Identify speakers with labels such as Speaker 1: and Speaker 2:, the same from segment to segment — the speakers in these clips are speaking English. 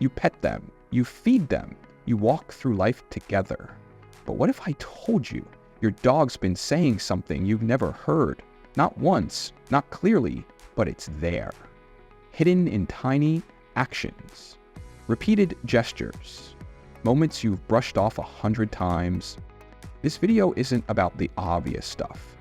Speaker 1: You pet them, you feed them, you walk through life together. But what if I told you your dog's been saying something you've never heard? Not once, not clearly, but it's there. Hidden in tiny actions, repeated gestures, moments you've brushed off 100 times. This video isn't about the obvious stuff.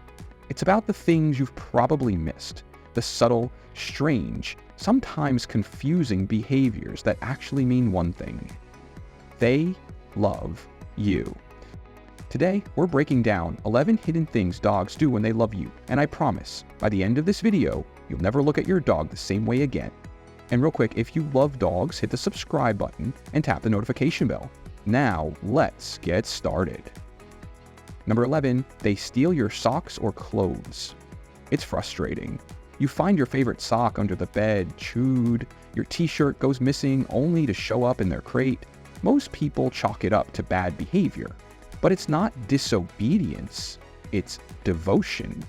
Speaker 1: It's about the things you've probably missed, the subtle, strange, sometimes confusing behaviors that actually mean one thing. They love you. Today, we're breaking down 11 hidden things dogs do when they love you, and I promise, by the end of this video, you'll never look at your dog the same way again. And real quick, if you love dogs, hit the subscribe button and tap the notification bell. Now, let's get started. Number 11, they steal your socks or clothes. It's frustrating. You find your favorite sock under the bed, chewed, your t-shirt goes missing only to show up in their crate. Most people chalk it up to bad behavior, but it's not disobedience, it's devotion.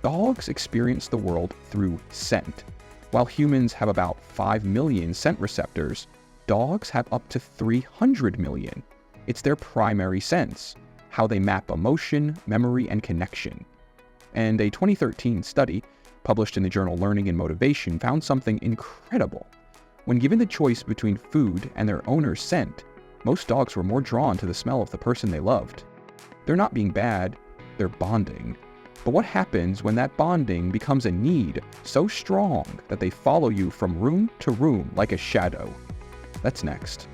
Speaker 1: Dogs experience the world through scent. While humans have about 5 million scent receptors, dogs have up to 300 million. It's their primary sense, how they map emotion, memory, and connection. And a 2013 study published in the journal Learning and Motivation found something incredible. When given the choice between food and their owner's scent, most dogs were more drawn to the smell of the person they loved. They're not being bad, they're bonding. But what happens when that bonding becomes a need so strong that they follow you from room to room like a shadow? That's next.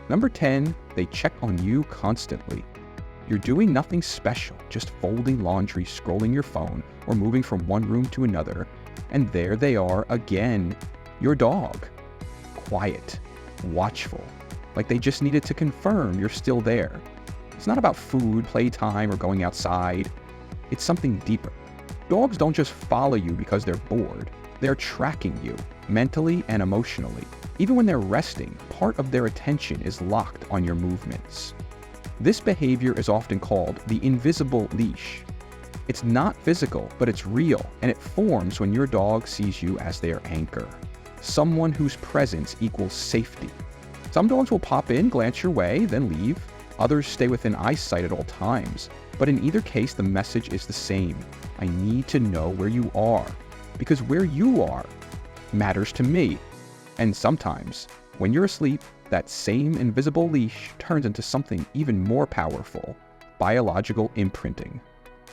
Speaker 1: Number 10, they check on you constantly. You're doing nothing special, just folding laundry, scrolling your phone, or moving from one room to another, and there they are again, your dog. Quiet, watchful, like they just needed to confirm you're still there. It's not about food, playtime, or going outside. It's something deeper. Dogs don't just follow you because they're bored. They're tracking you, mentally and emotionally. Even when they're resting, part of their attention is locked on your movements. This behavior is often called the invisible leash. It's not physical, but it's real, and it forms when your dog sees you as their anchor. Someone whose presence equals safety. Some dogs will pop in, glance your way, then leave. Others stay within eyesight at all times. But in either case, the message is the same. I need to know where you are, because where you are matters to me. And sometimes, when you're asleep, that same invisible leash turns into something even more powerful, biological imprinting.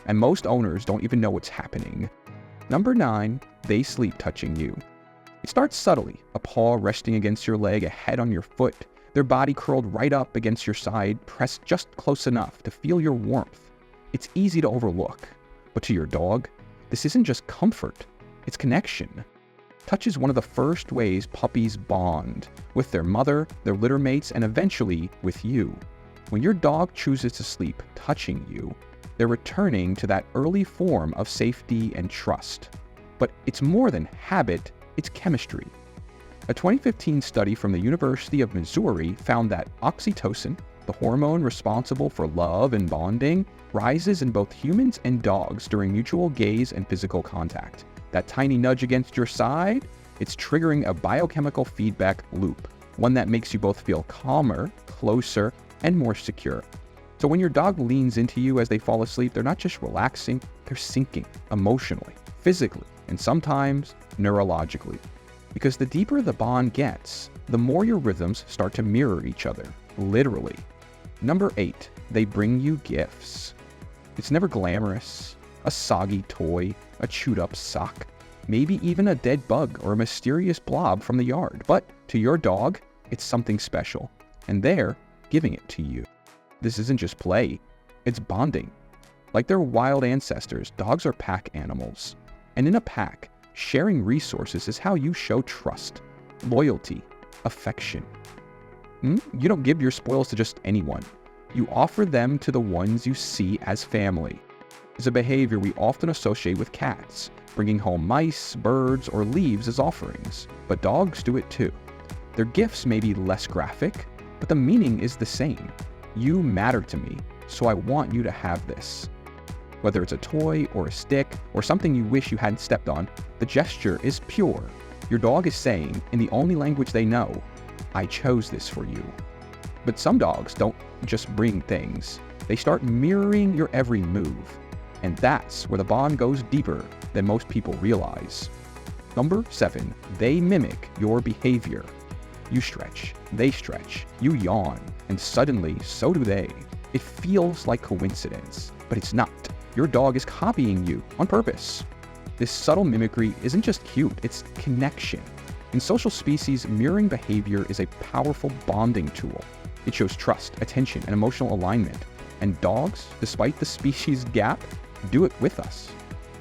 Speaker 1: And most owners don't even know what's happening. Number 9, they sleep touching you. It starts subtly, a paw resting against your leg, a head on your foot, their body curled right up against your side, pressed just close enough to feel your warmth. It's easy to overlook, but to your dog, this isn't just comfort, it's connection. Touch is one of the first ways puppies bond with their mother, their litter mates, and eventually with you. When your dog chooses to sleep touching you, they're returning to that early form of safety and trust. But it's more than habit, it's chemistry. A 2015 study from the University of Missouri found that oxytocin, the hormone responsible for love and bonding, rises in both humans and dogs during mutual gaze and physical contact. That tiny nudge against your side, it's triggering a biochemical feedback loop, one that makes you both feel calmer, closer, and more secure. So when your dog leans into you as they fall asleep, they're not just relaxing, they're sinking emotionally, physically, and sometimes neurologically. Because the deeper the bond gets, the more your rhythms start to mirror each other, literally. Number 8, they bring you gifts. It's never glamorous. A soggy toy, a chewed up sock, maybe even a dead bug or a mysterious blob from the yard. But to your dog, it's something special, and they're giving it to you. This isn't just play, it's bonding. Like their wild ancestors, dogs are pack animals. And in a pack, sharing resources is how you show trust, loyalty, affection. You don't give your spoils to just anyone. You offer them to the ones you see as family. It's a behavior we often associate with cats, bringing home mice, birds, or leaves as offerings. But dogs do it too. Their gifts may be less graphic, but the meaning is the same. You matter to me, so I want you to have this. Whether it's a toy or a stick or something you wish you hadn't stepped on, the gesture is pure. Your dog is saying, in the only language they know, I chose this for you. But some dogs don't just bring things. They start mirroring your every move. And that's where the bond goes deeper than most people realize. Number 7, they mimic your behavior. You stretch, they stretch, you yawn, and suddenly, so do they. It feels like coincidence, but it's not. Your dog is copying you on purpose. This subtle mimicry isn't just cute, it's connection. In social species, mirroring behavior is a powerful bonding tool. It shows trust, attention, and emotional alignment. And dogs, despite the species gap, do it with us.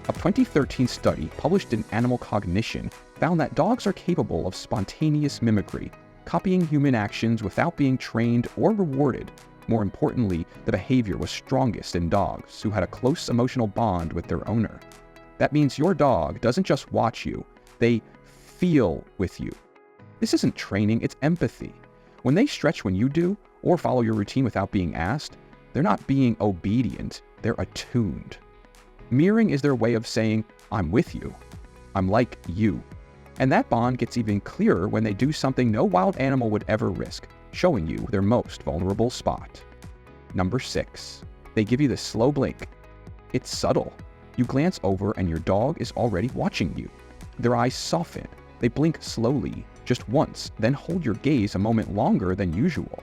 Speaker 1: A 2013 study published in Animal Cognition found that dogs are capable of spontaneous mimicry, copying human actions without being trained or rewarded. More importantly, the behavior was strongest in dogs who had a close emotional bond with their owner. That means your dog doesn't just watch you, they feel with you. This isn't training, it's empathy. When they stretch when you do, or follow your routine without being asked, they're not being obedient, they're attuned. Mirroring is their way of saying, I'm with you. I'm like you. And that bond gets even clearer when they do something no wild animal would ever risk, showing you their most vulnerable spot. Number 6, they give you the slow blink. It's subtle. You glance over and your dog is already watching you. Their eyes soften. They blink slowly, just once, then hold your gaze a moment longer than usual.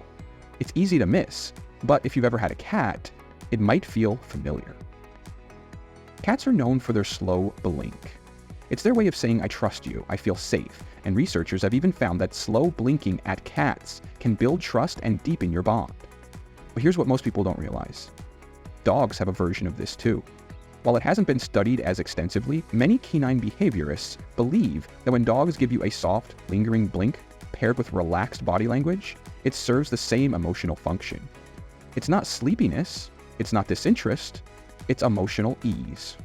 Speaker 1: It's easy to miss, but if you've ever had a cat, it might feel familiar. Cats are known for their slow blink. It's their way of saying, I trust you, I feel safe, and researchers have even found that slow blinking at cats can build trust and deepen your bond. But here's what most people don't realize. Dogs have a version of this too. While it hasn't been studied as extensively, many canine behaviorists believe that when dogs give you a soft, lingering blink paired with relaxed body language, it serves the same emotional function. It's not sleepiness, it's not disinterest, it's emotional ease.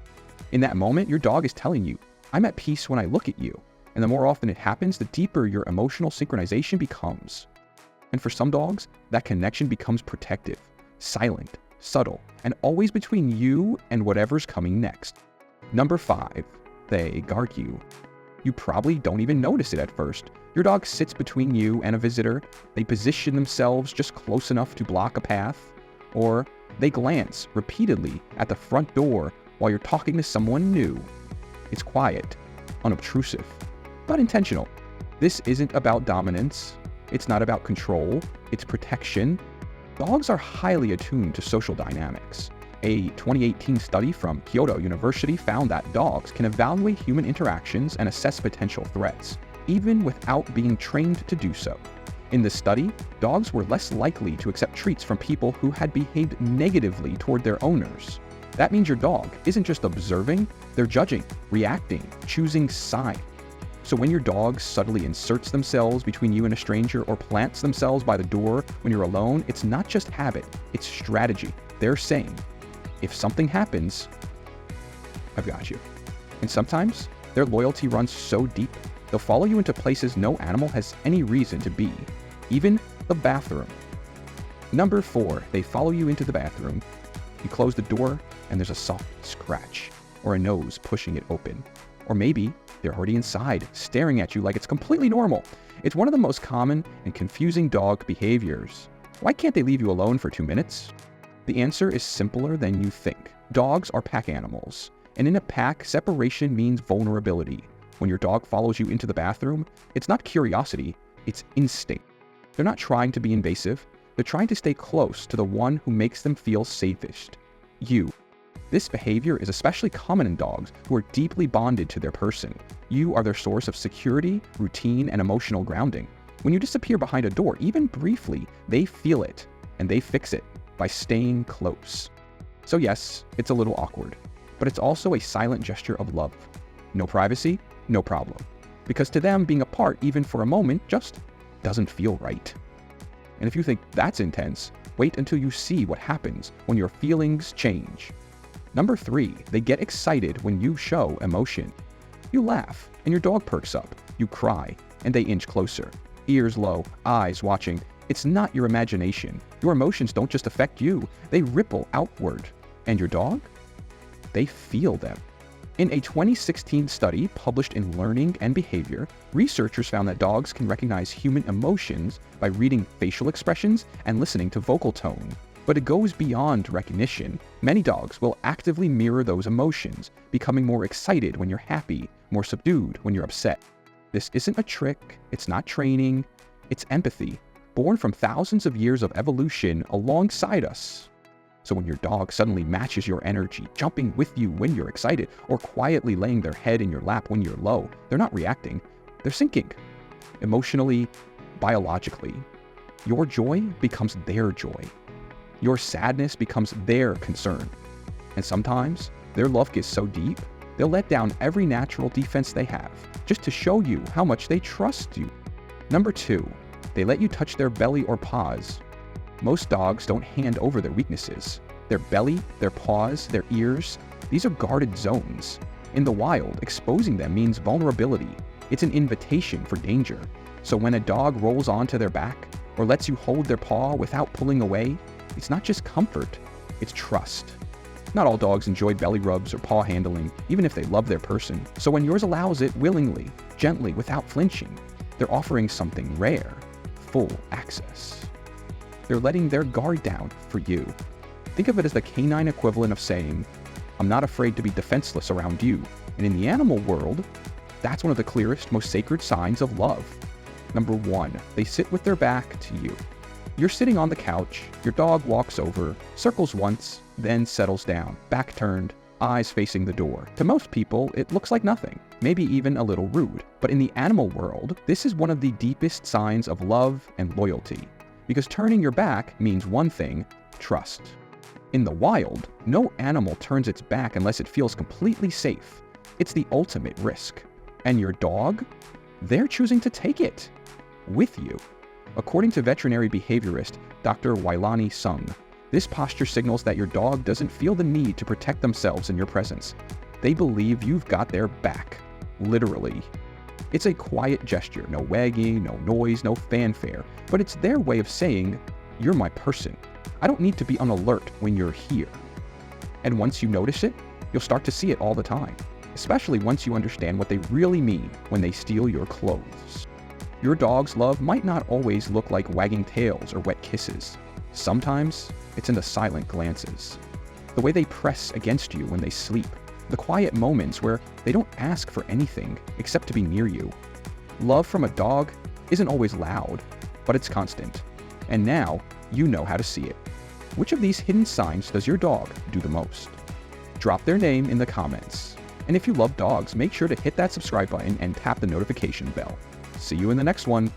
Speaker 1: In that moment, your dog is telling you, I'm at peace when I look at you. And the more often it happens, the deeper your emotional synchronization becomes. And for some dogs, that connection becomes protective, silent, subtle, and always between you and whatever's coming next. Number 5, they guard you. You probably don't even notice it at first. Your dog sits between you and a visitor. They position themselves just close enough to block a path. Or they glance repeatedly at the front door while you're talking to someone new. It's quiet, unobtrusive, but intentional. This isn't about dominance. It's not about control. It's protection. Dogs are highly attuned to social dynamics. A 2018 study from Kyoto University found that dogs can evaluate human interactions and assess potential threats, even without being trained to do so. In this study, dogs were less likely to accept treats from people who had behaved negatively toward their owners. That means your dog isn't just observing, they're judging, reacting, choosing side. So when your dog subtly inserts themselves between you and a stranger or plants themselves by the door when you're alone, it's not just habit, it's strategy. They're saying, if something happens, I've got you. And sometimes their loyalty runs so deep, they'll follow you into places no animal has any reason to be, even the bathroom. Number 4, they follow you into the bathroom. You close the door and there's a soft scratch or a nose pushing it open. Or maybe they're already inside, staring at you like it's completely normal. It's one of the most common and confusing dog behaviors. Why can't they leave you alone for 2 minutes? The answer is simpler than you think. Dogs are pack animals, and in a pack, separation means vulnerability. When your dog follows you into the bathroom, it's not curiosity, it's instinct. They're not trying to be invasive, they're trying to stay close to the one who makes them feel safest, you. This behavior is especially common in dogs who are deeply bonded to their person. You are their source of security, routine, and emotional grounding. When you disappear behind a door, even briefly, they feel it, and they fix it by staying close. So yes, it's a little awkward, but it's also a silent gesture of love. No privacy, no problem. Because to them, being apart even for a moment just doesn't feel right. And if you think that's intense, wait until you see what happens when your feelings change. Number 3, they get excited when you show emotion. You laugh, and your dog perks up. You cry, and they inch closer. Ears low, eyes watching. It's not your imagination. Your emotions don't just affect you, they ripple outward. And your dog? They feel them. In a 2016 study published in Learning and Behavior, researchers found that dogs can recognize human emotions by reading facial expressions and listening to vocal tone. But it goes beyond recognition. Many dogs will actively mirror those emotions, becoming more excited when you're happy, more subdued when you're upset. This isn't a trick, it's not training, it's empathy, born from thousands of years of evolution alongside us. So when your dog suddenly matches your energy, jumping with you when you're excited, or quietly laying their head in your lap when you're low, they're not reacting, they're syncing. Emotionally, biologically. Your joy becomes their joy. Your sadness becomes their concern. And sometimes, their love gets so deep, they'll let down every natural defense they have, just to show you how much they trust you. Number 2, they let you touch their belly or paws. Most dogs don't hand over their weaknesses. Their belly, their paws, their ears, these are guarded zones. In the wild, exposing them means vulnerability. It's an invitation for danger. So when a dog rolls onto their back, or lets you hold their paw without pulling away, it's not just comfort, it's trust. Not all dogs enjoy belly rubs or paw handling, even if they love their person. So when yours allows it willingly, gently, without flinching, they're offering something rare, full access. They're letting their guard down for you. Think of it as the canine equivalent of saying, I'm not afraid to be defenseless around you. And in the animal world, that's one of the clearest, most sacred signs of love. Number 1, they sit with their back to you. You're sitting on the couch, your dog walks over, circles once, then settles down, back turned, eyes facing the door. To most people, it looks like nothing, maybe even a little rude. But in the animal world, this is one of the deepest signs of love and loyalty. Because turning your back means one thing, trust. In the wild, no animal turns its back unless it feels completely safe. It's the ultimate risk. And your dog? They're choosing to take it. With you. According to veterinary behaviorist Dr. Wailani Sung, this posture signals that your dog doesn't feel the need to protect themselves in your presence. They believe you've got their back. Literally. It's a quiet gesture, no wagging, no noise, no fanfare, but it's their way of saying, you're my person. I don't need to be on alert when you're here. And once you notice it, you'll start to see it all the time, especially once you understand what they really mean when they steal your clothes. Your dog's love might not always look like wagging tails or wet kisses. Sometimes, it's in the silent glances. The way they press against you when they sleep. The quiet moments where they don't ask for anything except to be near you. Love from a dog isn't always loud, but it's constant. And now, you know how to see it. Which of these hidden signs does your dog do the most? Drop their name in the comments. And if you love dogs, make sure to hit that subscribe button and tap the notification bell. See you in the next one.